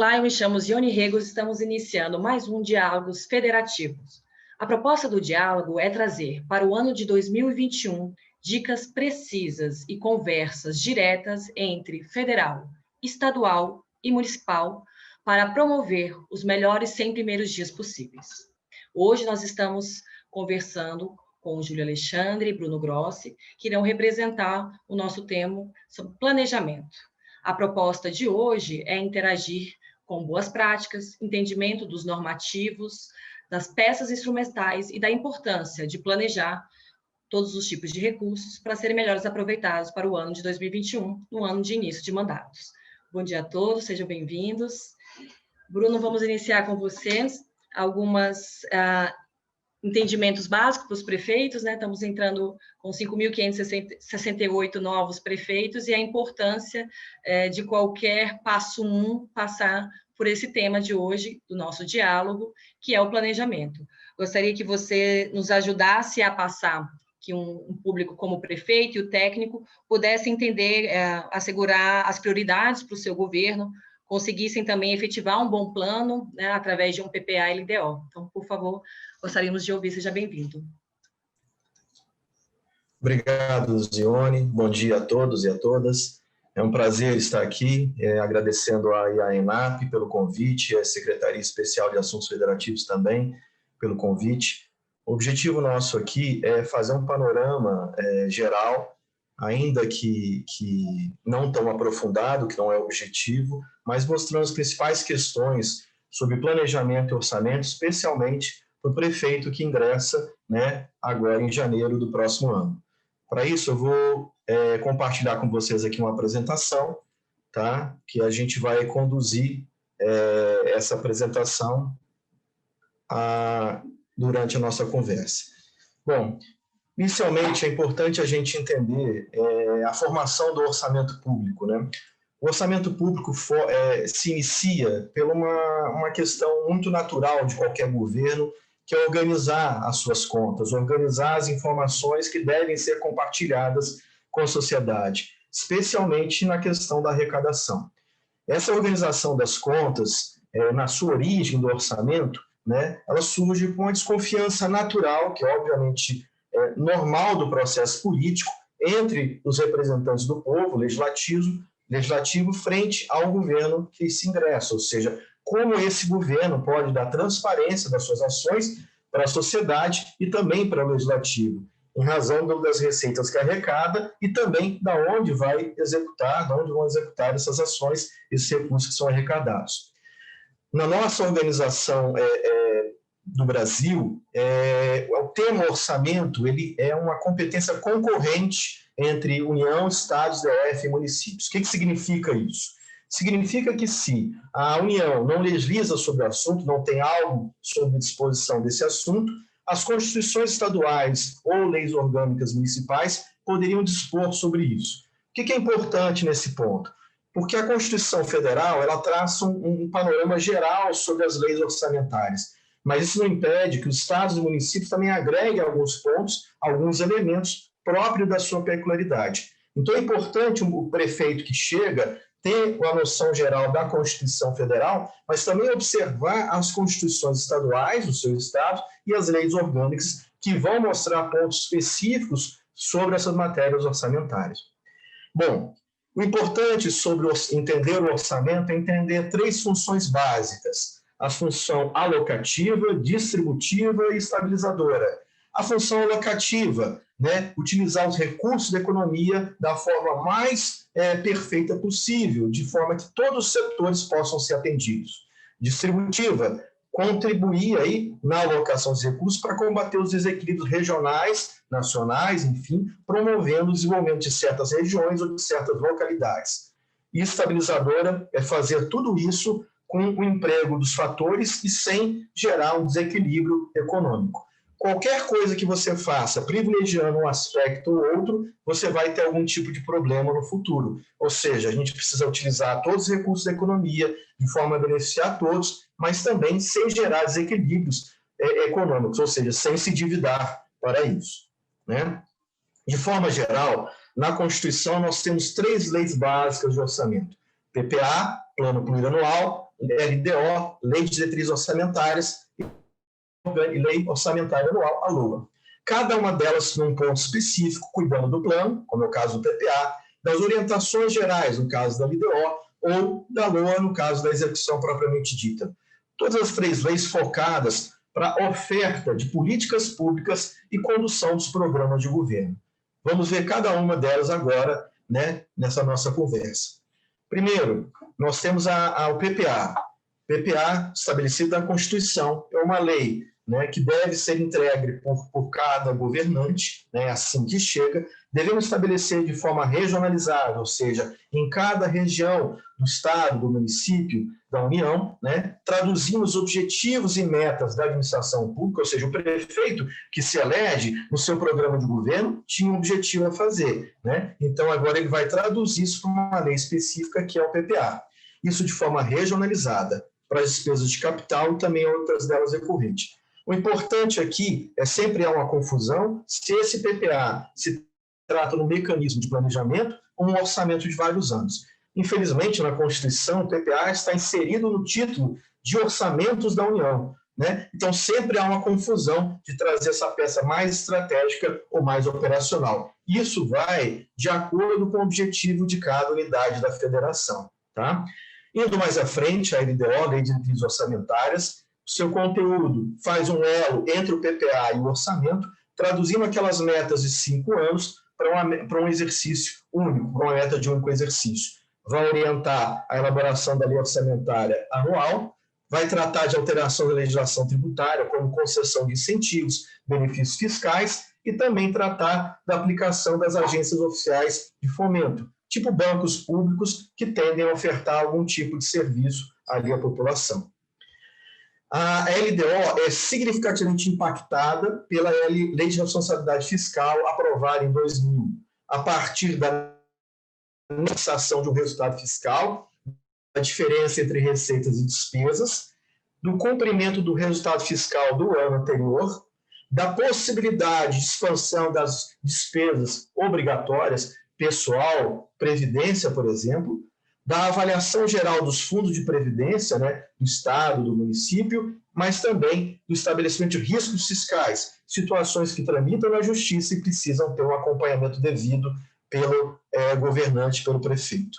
Olá, eu me chamo Zione Regos, estamos iniciando mais um Diálogos Federativos. A proposta do diálogo é trazer para o ano de 2021 dicas precisas e conversas diretas entre federal, estadual e municipal para promover os melhores 100 primeiros dias possíveis. Hoje nós estamos conversando com Júlio Alexandre e Bruno Grossi, que irão representar o nosso tema sobre planejamento. A proposta de hoje é interagir com boas práticas, entendimento dos normativos, das peças instrumentais e da importância de planejar todos os tipos de recursos para serem melhores aproveitados para o ano de 2021, no ano de início de mandatos. Bom dia a todos, sejam bem-vindos. Bruno, vamos iniciar com vocês algumas entendimentos básicos para os prefeitos, né? Estamos entrando com 5.568 novos prefeitos e a importância de qualquer passo passar por esse tema de hoje, do nosso diálogo, que é o planejamento. Gostaria que você nos ajudasse a passar, que um público como o prefeito e o técnico pudesse entender, assegurar as prioridades para o seu governo, conseguissem também efetivar um bom plano, né, através de um PPA e LDO. Então, por favor, gostaríamos de ouvir. Seja bem-vindo. Obrigado, Zione. Bom dia a todos e a todas. É um prazer estar aqui, agradecendo a ENAP pelo convite, a Secretaria Especial de Assuntos Federativos também pelo convite. O objetivo nosso aqui é fazer um panorama geral, ainda que não tão aprofundado, que não é o objetivo, mas mostrando as principais questões sobre planejamento e orçamento, especialmente para o prefeito que ingressa, né, agora em janeiro do próximo ano. Para isso, eu vou compartilhar com vocês aqui uma apresentação, tá? Que a gente vai conduzir essa apresentação durante a nossa conversa. Bom, inicialmente é importante a gente entender a formação do orçamento público, né? O orçamento público se inicia por uma questão muito natural de qualquer governo, que é organizar as suas contas, organizar as informações que devem ser compartilhadas com a sociedade, especialmente na questão da arrecadação. Essa organização das contas, na sua origem do orçamento, né, ela surge com uma desconfiança natural, que obviamente é normal do processo político, entre os representantes do povo, legislativo, frente ao governo que se ingressa, ou seja, como esse governo pode dar transparência das suas ações para a sociedade e também para o legislativo, em razão das receitas que arrecada e também da onde vão executar essas ações, esses recursos que são arrecadados. Na nossa organização do Brasil, o termo orçamento ele é uma competência concorrente entre União, Estados, DF e municípios. O que significa isso? Significa que se a União não legisla sobre o assunto, não tem algo sob disposição desse assunto, as constituições estaduais ou leis orgânicas municipais poderiam dispor sobre isso. O que é importante nesse ponto? Porque a Constituição Federal ela traça um panorama geral sobre as leis orçamentárias, mas isso não impede que os estados e municípios também agreguem alguns pontos, alguns elementos próprios da sua peculiaridade. Então é importante o prefeito que chega ter a noção geral da Constituição Federal, mas também observar as constituições estaduais do seu estado e as leis orgânicas que vão mostrar pontos específicos sobre essas matérias orçamentárias. Bom, o importante sobre entender o orçamento é entender três funções básicas: a função alocativa, distributiva e estabilizadora. A função alocativa, né, utilizar os recursos da economia da forma mais perfeita possível, de forma que todos os setores possam ser atendidos. Distributiva, contribuir aí na alocação dos recursos para combater os desequilíbrios regionais, nacionais, enfim, promovendo o desenvolvimento de certas regiões ou de certas localidades. E estabilizadora é fazer tudo isso com o emprego dos fatores e sem gerar um desequilíbrio econômico. Qualquer coisa que você faça privilegiando um aspecto ou outro, você vai ter algum tipo de problema no futuro. Ou seja, a gente precisa utilizar todos os recursos da economia de forma a beneficiar todos, mas também sem gerar desequilíbrios econômicos, ou seja, sem se endividar para isso, né? De forma geral, na Constituição nós temos três leis básicas de orçamento: PPA, Plano Plurianual, LDO, Lei de Diretrizes Orçamentárias, e Lei Orçamentária Anual, a LOA. Cada uma delas num ponto específico, cuidando do plano, como é o caso do PPA, das orientações gerais, no caso da LDO, ou da LOA, no caso da execução propriamente dita. Todas as 3 leis focadas para a oferta de políticas públicas e condução dos programas de governo. Vamos ver cada uma delas agora, né, nessa nossa conversa. Primeiro, nós temos o PPA. PPA, estabelecido na Constituição, é uma lei, né, que deve ser entregue por cada governante, né, assim que chega. Devemos estabelecer de forma regionalizada, ou seja, em cada região do Estado, do município, da União, né, traduzindo os objetivos e metas da administração pública, ou seja, o prefeito que se elege no seu programa de governo tinha um objetivo a fazer, né? Então, agora ele vai traduzir isso para uma lei específica, que é o PPA. Isso de forma regionalizada, para as despesas de capital e também outras delas recorrentes. O importante aqui é sempre há uma confusão se esse PPA se trata de um mecanismo de planejamento ou um orçamento de vários anos. Infelizmente, na Constituição, o PPA está inserido no título de orçamentos da União, né? Então, sempre há uma confusão de trazer essa peça mais estratégica ou mais operacional. Isso vai de acordo com o objetivo de cada unidade da federação, tá? Indo mais à frente, a LDO, Lei de Diretrizes Orçamentárias, seu conteúdo faz um elo entre o PPA e o orçamento, traduzindo aquelas metas de 5 anos para um exercício único, para uma meta de único exercício. Vai orientar a elaboração da lei orçamentária anual, vai tratar de alteração da legislação tributária, como concessão de incentivos, benefícios fiscais, e também tratar da aplicação das agências oficiais de fomento, tipo bancos públicos que tendem a ofertar algum tipo de serviço ali à população. A LDO é significativamente impactada pela Lei de Responsabilidade Fiscal aprovada em 2000, a partir da fixação de um resultado fiscal, a diferença entre receitas e despesas, do cumprimento do resultado fiscal do ano anterior, da possibilidade de expansão das despesas obrigatórias, pessoal, previdência, por exemplo, da avaliação geral dos fundos de previdência, né, do Estado, do município, mas também do estabelecimento de riscos fiscais, situações que tramitam na Justiça e precisam ter um acompanhamento devido pelo governante, pelo prefeito.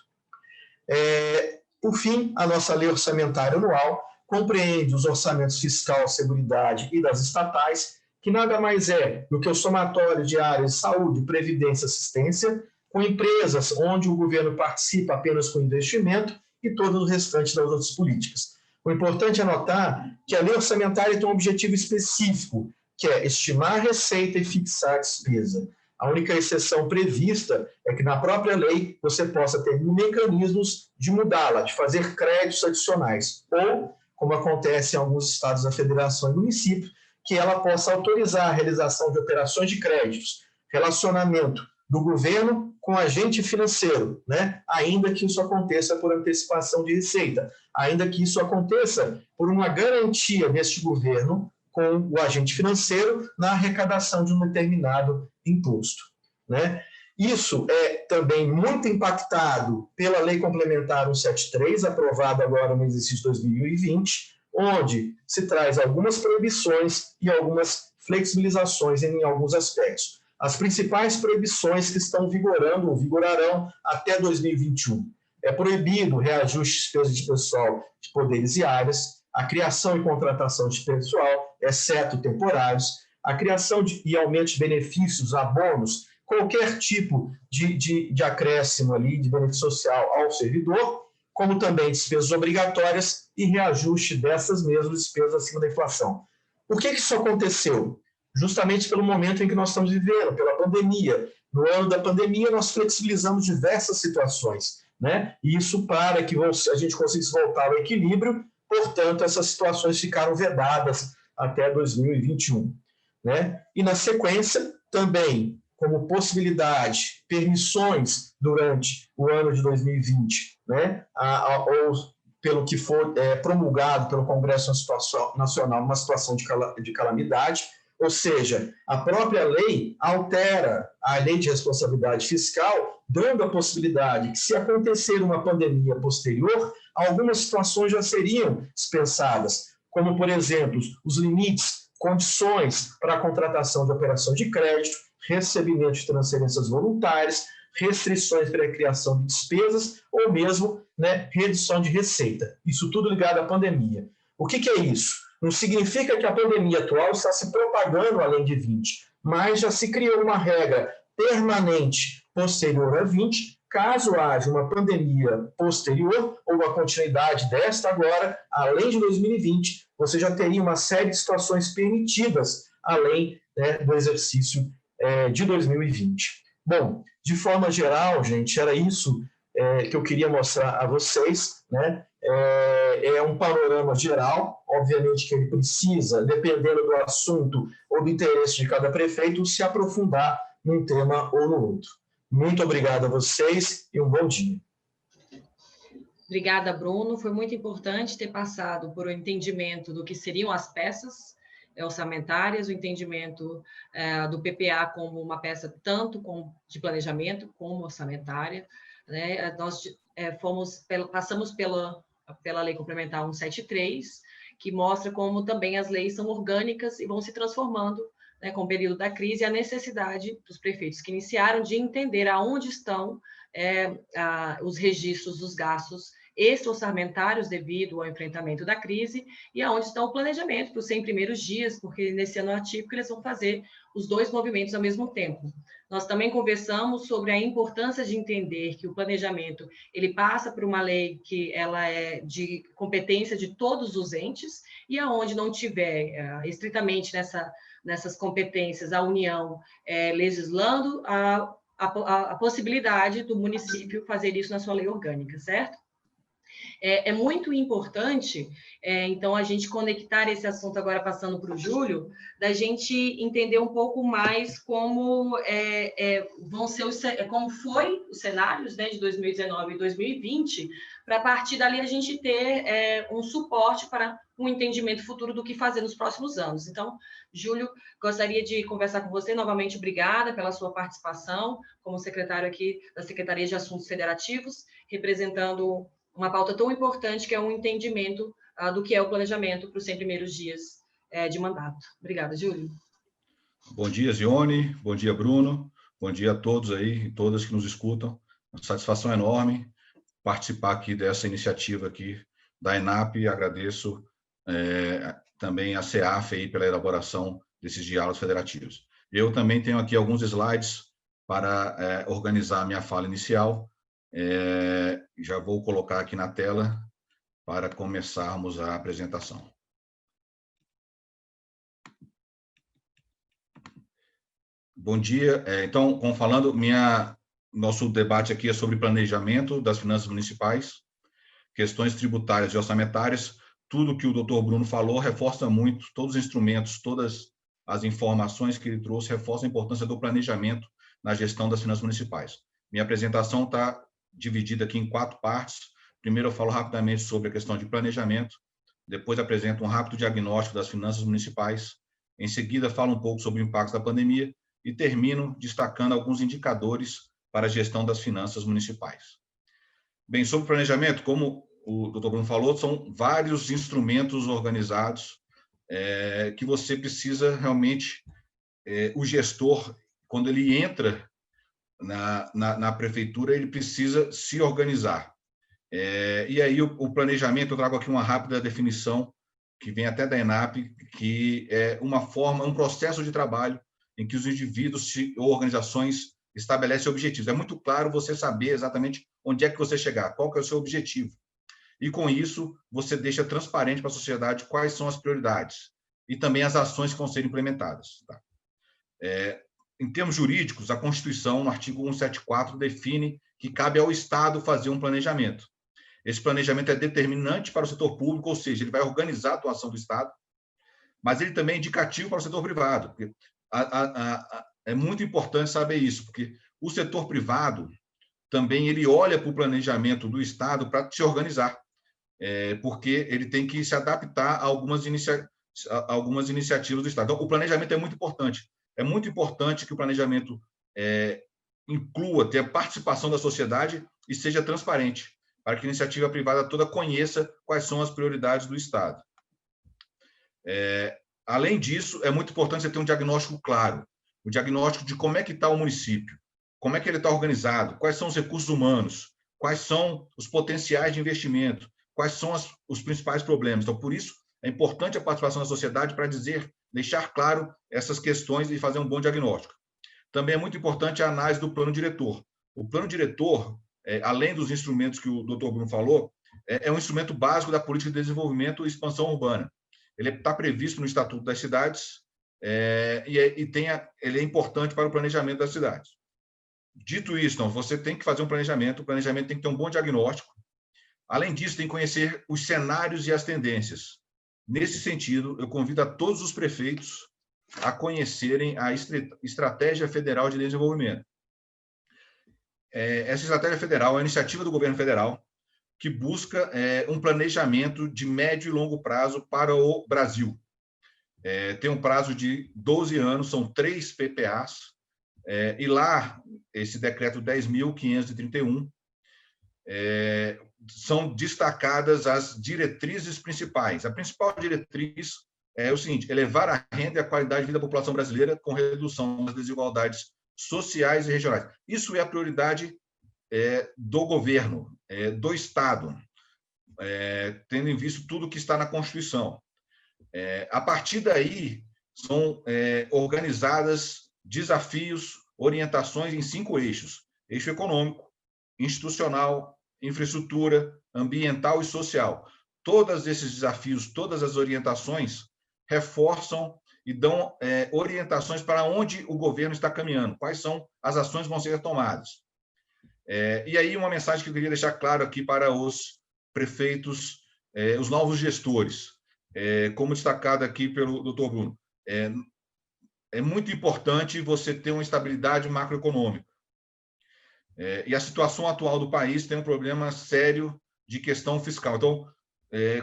Por fim, a nossa lei orçamentária anual compreende os orçamentos fiscal, seguridade e das estatais, que nada mais é do que o somatório de áreas de saúde, previdência e assistência, com empresas onde o governo participa apenas com investimento e todo o restante das outras políticas. O importante é notar que a lei orçamentária tem um objetivo específico, que é estimar a receita e fixar a despesa. A única exceção prevista é que na própria lei você possa ter mecanismos de mudá-la, de fazer créditos adicionais, ou, como acontece em alguns estados da federação e município, que ela possa autorizar a realização de operações de créditos, relacionamento do governo com agente financeiro, né? Ainda que isso aconteça por antecipação de receita, ainda que isso aconteça por uma garantia deste governo com o agente financeiro na arrecadação de um determinado imposto, né? Isso é também muito impactado pela Lei Complementar 173, aprovada agora no exercício 2020, onde se traz algumas proibições e algumas flexibilizações em alguns aspectos. As principais proibições que estão vigorando ou vigorarão até 2021. É proibido o reajuste de despesas de pessoal de poderes e áreas, a criação e contratação de pessoal, exceto temporários, a criação e aumento de benefícios, abonos, qualquer tipo de acréscimo ali, de benefício social ao servidor, como também despesas obrigatórias e reajuste dessas mesmas despesas acima da inflação. Por que isso aconteceu? Justamente pelo momento em que nós estamos vivendo, pela pandemia. No ano da pandemia, nós flexibilizamos diversas situações, né? Isso para que a gente conseguisse voltar ao equilíbrio, portanto, essas situações ficaram vedadas até 2021, né? E, na sequência, também, como possibilidade, permissões durante o ano de 2020, né? Ou pelo que for promulgado pelo Congresso Nacional, numa situação de calamidade. Ou seja, a própria lei altera a lei de responsabilidade fiscal, dando a possibilidade que, se acontecer uma pandemia posterior, algumas situações já seriam dispensadas, como, por exemplo, os limites, condições para a contratação de operação de crédito, recebimento de transferências voluntárias, restrições para a criação de despesas ou mesmo, né, redução de receita. Isso tudo ligado à pandemia. O que é isso? Não significa que a pandemia atual está se propagando além de 20, mas já se criou uma regra permanente posterior a 20, caso haja uma pandemia posterior ou a continuidade desta agora, além de 2020, você já teria uma série de situações permitidas além, né, do exercício de 2020. Bom, de forma geral, gente, era isso que eu queria mostrar a vocês, né? É um panorama geral, obviamente que ele precisa, dependendo do assunto ou do interesse de cada prefeito, se aprofundar num tema ou no outro. Muito obrigado a vocês e um bom dia. Obrigada, Bruno. Foi muito importante ter passado por um entendimento do que seriam as peças orçamentárias, o entendimento do PPA como uma peça tanto de planejamento como orçamentária, né? Nós passamos pela Lei Complementar 173, que mostra como também as leis são orgânicas e vão se transformando, né, com o período da crise, e a necessidade dos prefeitos que iniciaram de entender aonde estão os registros dos gastos extra-orçamentários devido ao enfrentamento da crise e aonde está o planejamento para os 100 primeiros dias, porque nesse ano atípico eles vão fazer os dois movimentos ao mesmo tempo. Nós também conversamos sobre a importância de entender que o planejamento ele passa por uma lei que ela é de competência de todos os entes e aonde não tiver estritamente nessas competências a União legislando a possibilidade do município fazer isso na sua lei orgânica, certo? É muito importante, então, a gente conectar esse assunto agora, passando para o Júlio, da gente entender um pouco mais como vão ser como foi os cenários, né, de 2019 e 2020, para a partir dali a gente ter um suporte para um entendimento futuro do que fazer nos próximos anos. Então, Júlio, gostaria de conversar com você novamente. Obrigada pela sua participação como secretário aqui da Secretaria de Assuntos Federativos, representando uma pauta tão importante que é um entendimento do que é o planejamento para os 100 primeiros dias de mandato. Obrigada, Júlio. Bom dia, Zione. Bom dia, Bruno. Bom dia a todos aí e todas que nos escutam. Uma satisfação enorme participar aqui dessa iniciativa aqui da ENAP e agradeço também a CEAF aí pela elaboração desses diálogos federativos. Eu também tenho aqui alguns slides para organizar a minha fala inicial. Já vou colocar aqui na tela para começarmos a apresentação. Bom dia. Então, como falando, nosso debate aqui é sobre planejamento das finanças municipais, questões tributárias e orçamentárias. Tudo que o doutor Bruno falou reforça muito, todos os instrumentos, todas as informações que ele trouxe reforçam a importância do planejamento na gestão das finanças municipais. Minha apresentação está dividida aqui em 4 partes. Primeiro eu falo rapidamente sobre a questão de planejamento, depois apresento um rápido diagnóstico das finanças municipais, em seguida falo um pouco sobre o impacto da pandemia e termino destacando alguns indicadores para a gestão das finanças municipais. Bem, sobre planejamento, como o doutor Bruno falou, são vários instrumentos organizados que você precisa realmente, o gestor, quando ele entra na prefeitura, ele precisa se organizar. E aí o planejamento, eu trago aqui uma rápida definição, que vem até da ENAP, que é uma forma, um processo de trabalho em que os indivíduos ou organizações estabelecem objetivos. É muito claro você saber exatamente onde é que você chegar, qual que é o seu objetivo. E, com isso, você deixa transparente para a sociedade quais são as prioridades e também as ações que vão ser implementadas. Tá? Em termos jurídicos, a Constituição, no artigo 174, define que cabe ao Estado fazer um planejamento. Esse planejamento é determinante para o setor público, ou seja, ele vai organizar a atuação do Estado, mas ele também é indicativo para o setor privado. Porque é muito importante saber isso, porque o setor privado também ele olha para o planejamento do Estado para se organizar, porque ele tem que se adaptar a algumas iniciativas do Estado. Então, o planejamento é muito importante. É muito importante que o planejamento inclua, tenha a participação da sociedade e seja transparente. para que a iniciativa privada toda conheça quais são as prioridades do Estado. Além disso, é muito importante você ter um diagnóstico claro, o diagnóstico de como é que está o município, como é que ele está organizado, quais são os recursos humanos, quais são os potenciais de investimento, quais são os principais problemas. Então, por isso, é importante a participação da sociedade para deixar claro essas questões e fazer um bom diagnóstico. Também é muito importante a análise do plano diretor. O plano diretor, além dos instrumentos que o doutor Bruno falou, é um instrumento básico da política de desenvolvimento e expansão urbana. Ele está previsto no Estatuto das Cidades ele é importante para o planejamento das cidades. Dito isso, então, você tem que fazer um planejamento, o planejamento tem que ter um bom diagnóstico. Além disso, tem que conhecer os cenários e as tendências. Nesse sentido, eu convido a todos os prefeitos a conhecerem a Estratégia Federal de Desenvolvimento. Essa Estratégia Federal é a iniciativa do governo federal que busca um planejamento de médio e longo prazo para o Brasil. Tem um prazo de 12 anos, são 3 PPAs, e lá, esse decreto 10.531, são destacadas as diretrizes principais. A principal diretriz é o seguinte: elevar a renda e a qualidade de vida da população brasileira com redução das desigualdades sociais e regionais. Isso é a prioridade do governo, do Estado, tendo em vista tudo que está na Constituição. A partir daí, são organizadas desafios, orientações em 5 eixos: eixo econômico, institucional, infraestrutura, ambiental e social. Todos esses desafios, todas as orientações reforçam e dão orientações para onde o governo está caminhando, quais são as ações que vão ser tomadas. E aí, uma mensagem que eu queria deixar claro aqui para os prefeitos, os novos gestores, como destacado aqui pelo doutor Bruno, é muito importante você ter uma estabilidade macroeconômica. E a situação atual do país tem um problema sério de questão fiscal. Então,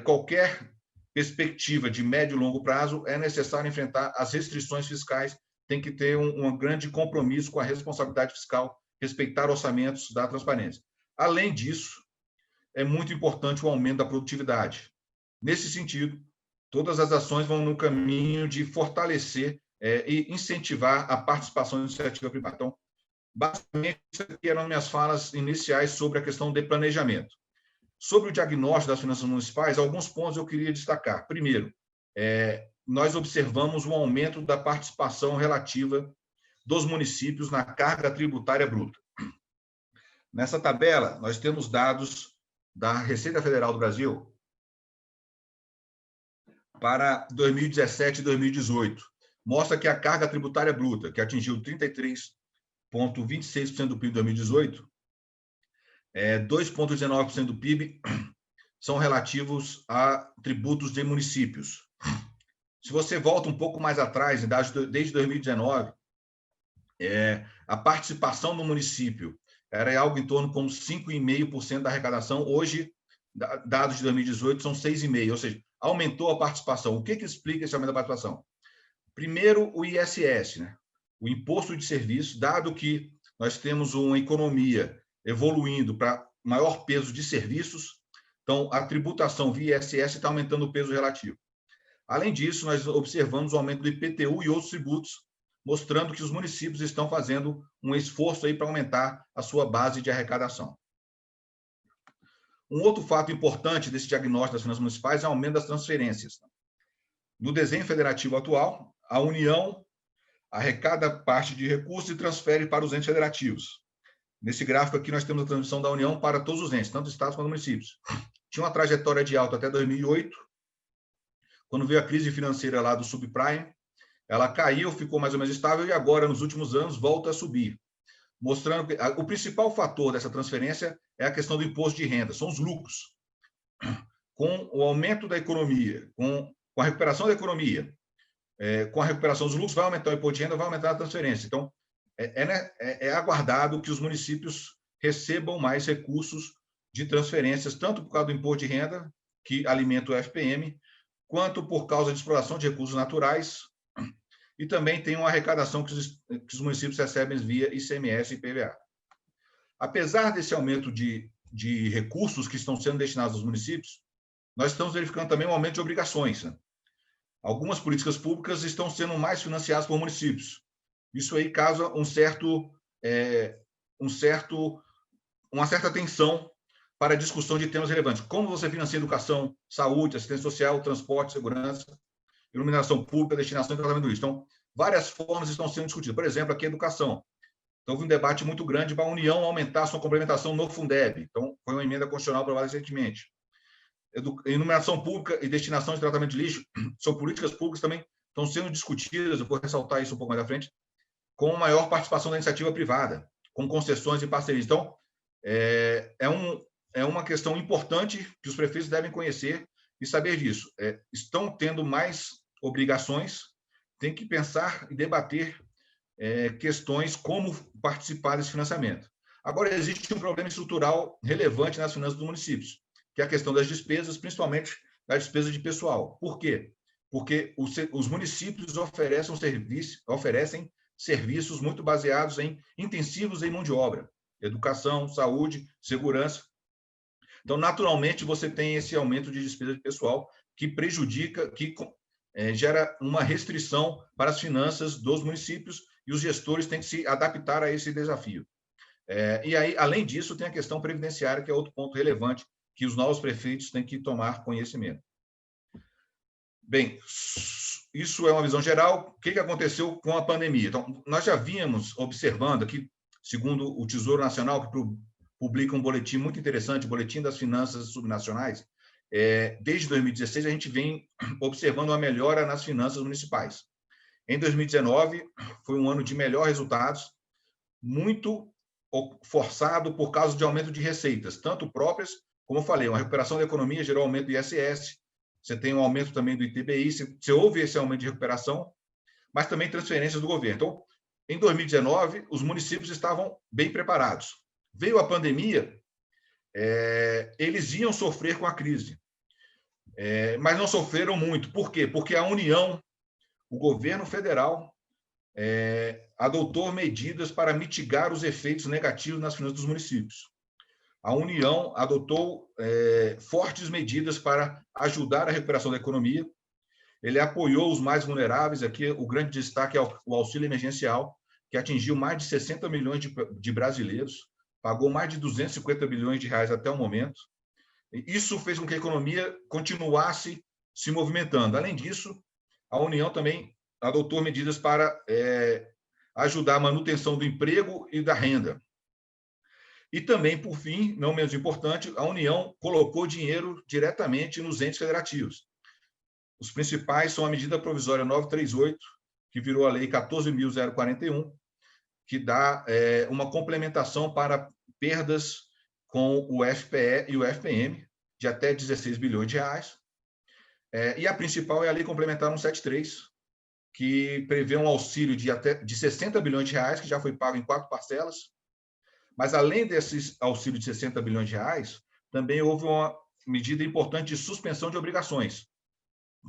qualquer perspectiva de médio e longo prazo é necessário enfrentar as restrições fiscais, tem que ter um grande compromisso com a responsabilidade fiscal, respeitar orçamentos, dar transparência. Além disso, é muito importante o aumento da produtividade. Nesse sentido, todas as ações vão no caminho de fortalecer e incentivar a participação da iniciativa privada. Então, basicamente, isso aqui eram minhas falas iniciais sobre a questão de planejamento. Sobre o diagnóstico das finanças municipais, alguns pontos eu queria destacar. Primeiro, nós observamos um aumento da participação relativa dos municípios na carga tributária bruta. Nessa tabela, nós temos dados da Receita Federal do Brasil para 2017 e 2018. Mostra que a carga tributária bruta, que atingiu 33,26% do PIB em 2018, 2,19% do PIB são relativos a tributos de municípios. Se você volta um pouco mais atrás, desde 2019, a participação no município era algo em torno como 5,5% da arrecadação. Hoje, dados de 2018, são 6,5%, ou seja, aumentou a participação. O que explica esse aumento da participação? Primeiro, o ISS, né? O Imposto de Serviço, dado que nós temos uma economia evoluindo para maior peso de serviços, então a tributação via ISS está aumentando o peso relativo. Além disso, nós observamos o aumento do IPTU e outros tributos, mostrando que os municípios estão fazendo um esforço aí para aumentar a sua base de arrecadação. Um outro fato importante desse diagnóstico das finanças municipais é o aumento das transferências. No desenho federativo atual, a União arrecada parte de recursos e transfere para os entes federativos. Nesse gráfico aqui, nós temos a transmissão da União para todos os entes, tanto estados quanto municípios. Tinha uma trajetória de alta até 2008, quando veio a crise financeira lá do subprime, ela caiu, ficou mais ou menos estável e agora, nos últimos anos, volta a subir, mostrando que o principal fator dessa transferência é a questão do imposto de renda, são os lucros. Com o aumento da economia, com a recuperação da economia, com a recuperação dos lucros, vai aumentar o imposto de renda, vai aumentar a transferência. Então, é aguardado que os municípios recebam mais recursos de transferências, tanto por causa do imposto de renda, que alimenta o FPM, quanto por causa de exploração de recursos naturais, e também tem uma arrecadação que os municípios recebem via ICMS e IPVA. Apesar desse aumento de de recursos que estão sendo destinados aos municípios, nós estamos verificando também um aumento de obrigações, né? Algumas políticas públicas estão sendo mais financiadas por municípios. Isso aí causa uma certa tensão para a discussão de temas relevantes. Como você financia educação, saúde, assistência social, transporte, segurança, iluminação pública, destinação e tratamento do lixo. Então, várias formas estão sendo discutidas. Por exemplo, aqui a educação. Então, houve um debate muito grande para a União aumentar sua complementação no Fundeb. Então, foi uma emenda constitucional aprovada recentemente. Iluminação pública e destinação de tratamento de lixo são políticas públicas também estão sendo discutidas, eu vou ressaltar isso um pouco mais à frente, com maior participação da iniciativa privada, com concessões e parcerias. Então, é uma questão importante que os prefeitos devem conhecer e saber disso. Estão tendo mais obrigações, tem que pensar e debater questões como participar desse financiamento. Agora, existe um problema estrutural relevante nas finanças dos municípios, que é a questão das despesas, principalmente da despesa de pessoal. Por quê? Porque os municípios oferecem serviços muito baseados em intensivos em mão de obra, educação, saúde, segurança. Então, naturalmente, você tem esse aumento de despesa de pessoal que prejudica, que gera uma restrição para as finanças dos municípios e os gestores têm que se adaptar a esse desafio. E aí, além disso, tem a questão previdenciária, que é outro ponto relevante que os novos prefeitos têm que tomar conhecimento. Bem, isso é uma visão geral. O que aconteceu com a pandemia? Então, nós já vínhamos observando aqui, segundo o Tesouro Nacional, que publica um boletim muito interessante, o Boletim das Finanças Subnacionais, desde 2016 a gente vem observando uma melhora nas finanças municipais. Em 2019, foi um ano de melhores resultados, muito forçado por causa de aumento de receitas, tanto próprias, como eu falei, uma recuperação da economia gerou aumento do ISS, você tem um aumento também do ITBI, você houve esse aumento de recuperação, mas também transferências do governo. Então, em 2019, os municípios estavam bem preparados. Veio a pandemia, eles iam sofrer com a crise, mas não sofreram muito. Por quê? Porque a União, o governo federal, adotou medidas para mitigar os efeitos negativos nas finanças dos municípios. A União adotou fortes medidas para ajudar a recuperação da economia. Ele apoiou os mais vulneráveis. Aqui, o grande destaque é o auxílio emergencial, que atingiu mais de 60 milhões de brasileiros, pagou mais de 250 bilhões de reais até o momento. Isso fez com que a economia continuasse se movimentando. Além disso, a União também adotou medidas para ajudar a manutenção do emprego e da renda. E também, por fim, não menos importante, a União colocou dinheiro diretamente nos entes federativos. Os principais são a medida provisória 938, que virou a lei 14.041, que dá uma complementação para perdas com o FPE e o FPM, de até 16 bilhões de reais. E a principal é a lei complementar 173, que prevê um auxílio de 60 bilhões de reais, que já foi pago em 4 parcelas. Mas, além desses auxílios de 60 bilhões de reais, também houve uma medida importante de suspensão de obrigações.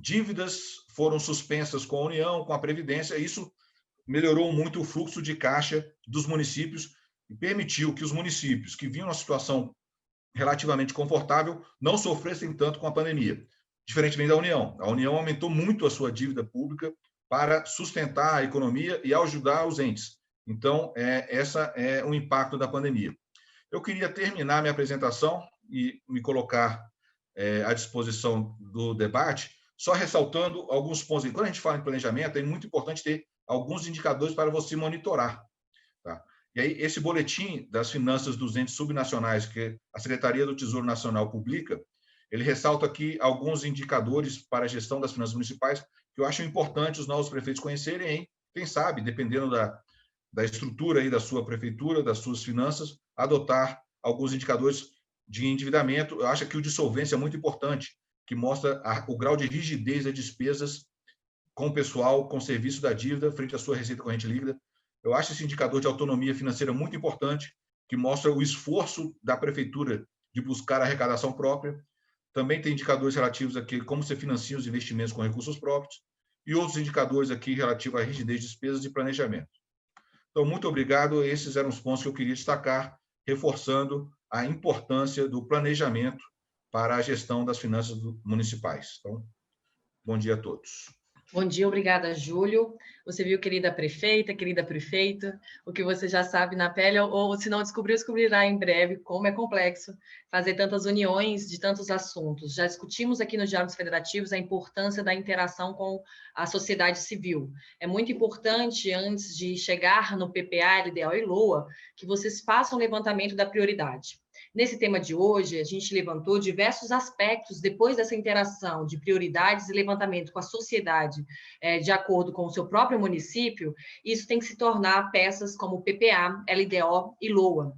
Dívidas foram suspensas com a União, com a Previdência, e isso melhorou muito o fluxo de caixa dos municípios e permitiu que os municípios que vinham numa situação relativamente confortável não sofressem tanto com a pandemia, diferentemente da União. A União aumentou muito a sua dívida pública para sustentar a economia e ajudar os entes. Então, essa é o impacto da pandemia. Eu queria terminar minha apresentação e me colocar à disposição do debate, só ressaltando alguns pontos. Quando a gente fala em planejamento, é muito importante ter alguns indicadores para você monitorar. Tá? E aí, esse boletim das finanças dos entes subnacionais, que a Secretaria do Tesouro Nacional publica, ele ressalta aqui alguns indicadores para a gestão das finanças municipais que eu acho importante os novos prefeitos conhecerem, hein? Quem sabe, dependendo da estrutura aí da sua prefeitura, das suas finanças, adotar alguns indicadores de endividamento. Eu acho que o de solvência é muito importante, que mostra o grau de rigidez das despesas com o pessoal, com o serviço da dívida, frente à sua receita corrente líquida. Eu acho esse indicador de autonomia financeira muito importante, que mostra o esforço da prefeitura de buscar a arrecadação própria. Também tem indicadores relativos a como você financia os investimentos com recursos próprios e outros indicadores aqui relativos à rigidez de despesas e planejamento. Então, muito obrigado. Esses eram os pontos que eu queria destacar, reforçando a importância do planejamento para a gestão das finanças municipais. Então, bom dia a todos. Bom dia, obrigada, Júlio. Você viu, querida prefeita, querida prefeito, o que você já sabe na pele, ou se não descobriu, descobrirá em breve como é complexo fazer tantas uniões de tantos assuntos. Já discutimos aqui nos Diálogos Federativos a importância da interação com a sociedade civil. É muito importante, antes de chegar no PPA, LDO e LOA, que vocês façam o levantamento da prioridade. Nesse tema de hoje, a gente levantou diversos aspectos depois dessa interação de prioridades e levantamento com a sociedade, de acordo com o seu próprio município. Isso tem que se tornar peças como PPA, LDO e LOA.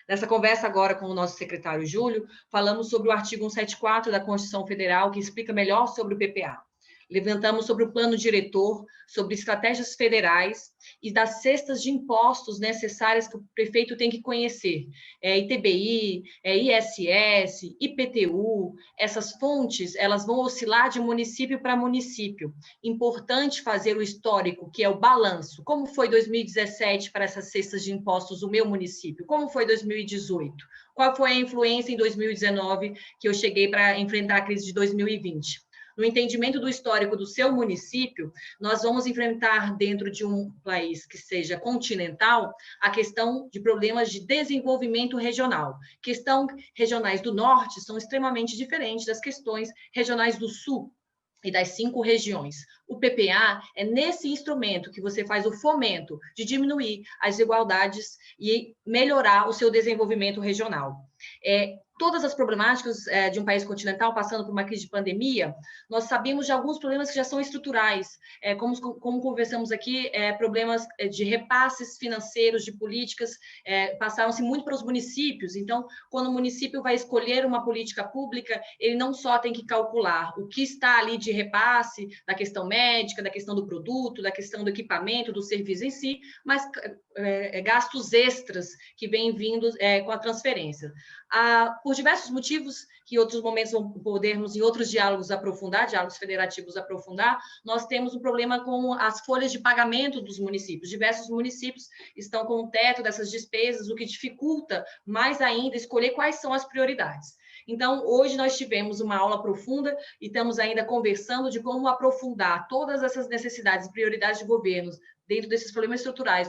Nessa conversa agora com o nosso secretário Júlio, falamos sobre o artigo 174 da Constituição Federal, que explica melhor sobre o PPA. Levantamos sobre o plano diretor, sobre estratégias federais e das cestas de impostos necessárias que o prefeito tem que conhecer. ITBI, ISS, IPTU, essas fontes, elas vão oscilar de município para município. Importante fazer o histórico, que é o balanço. Como foi 2017 para essas cestas de impostos do meu município? Como foi 2018? Qual foi a influência em 2019 que eu cheguei para enfrentar a crise de 2020? No entendimento do histórico do seu município, nós vamos enfrentar, dentro de um país que seja continental, a questão de problemas de desenvolvimento regional. Questões regionais do norte são extremamente diferentes das questões regionais do sul e das 5 regiões. O PPA é nesse instrumento que você faz o fomento de diminuir as desigualdades e melhorar o seu desenvolvimento regional. Todas as problemáticas de um país continental passando por uma crise de pandemia, nós sabemos de alguns problemas que já são estruturais, como conversamos aqui, problemas de repasses financeiros, de políticas, passaram-se muito para os municípios. Então, quando o município vai escolher uma política pública, ele não só tem que calcular o que está ali de repasse, da questão médica, da questão do produto, da questão do equipamento, do serviço em si, mas gastos extras que vêm vindo com a transferência. Por diversos motivos, que em outros momentos podermos, em outros diálogos aprofundar, diálogos federativos aprofundar, nós temos um problema com as folhas de pagamento dos municípios. Diversos municípios estão com o teto dessas despesas, o que dificulta mais ainda escolher quais são as prioridades. Então, hoje nós tivemos uma aula profunda e estamos ainda conversando de como aprofundar todas essas necessidades e prioridades de governos dentro desses problemas estruturais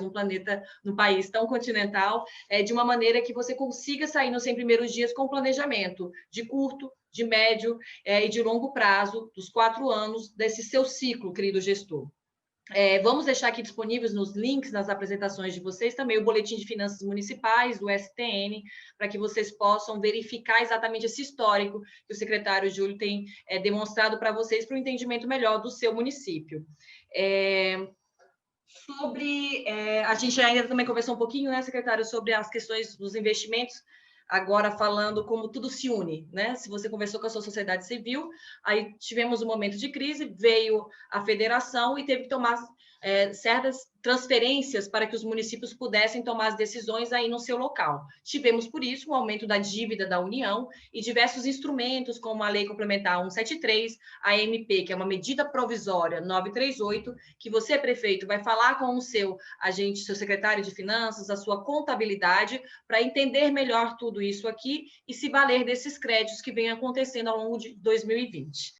no país tão continental, de uma maneira que você consiga sair nos 100 primeiros dias com planejamento de curto, de médio e de longo prazo, dos 4 anos desse seu ciclo, querido gestor. Vamos deixar aqui disponíveis nos links, nas apresentações de vocês, também o Boletim de Finanças Municipais, do STN, para que vocês possam verificar exatamente esse histórico que o secretário Júlio tem demonstrado para vocês, para o entendimento melhor do seu município. A gente ainda também conversou um pouquinho, né, secretário, sobre as questões dos investimentos, agora falando como tudo se une, né? Se você conversou com a sua sociedade civil, aí tivemos um momento de crise, veio a federação e teve que tomar certas transferências para que os municípios pudessem tomar as decisões aí no seu local. Tivemos, por isso, um aumento da dívida da União e diversos instrumentos, como a Lei Complementar 173, a MP, que é uma medida provisória 938, que você, prefeito, vai falar com o seu agente, seu secretário de Finanças, a sua contabilidade, para entender melhor tudo isso aqui e se valer desses créditos que vêm acontecendo ao longo de 2020.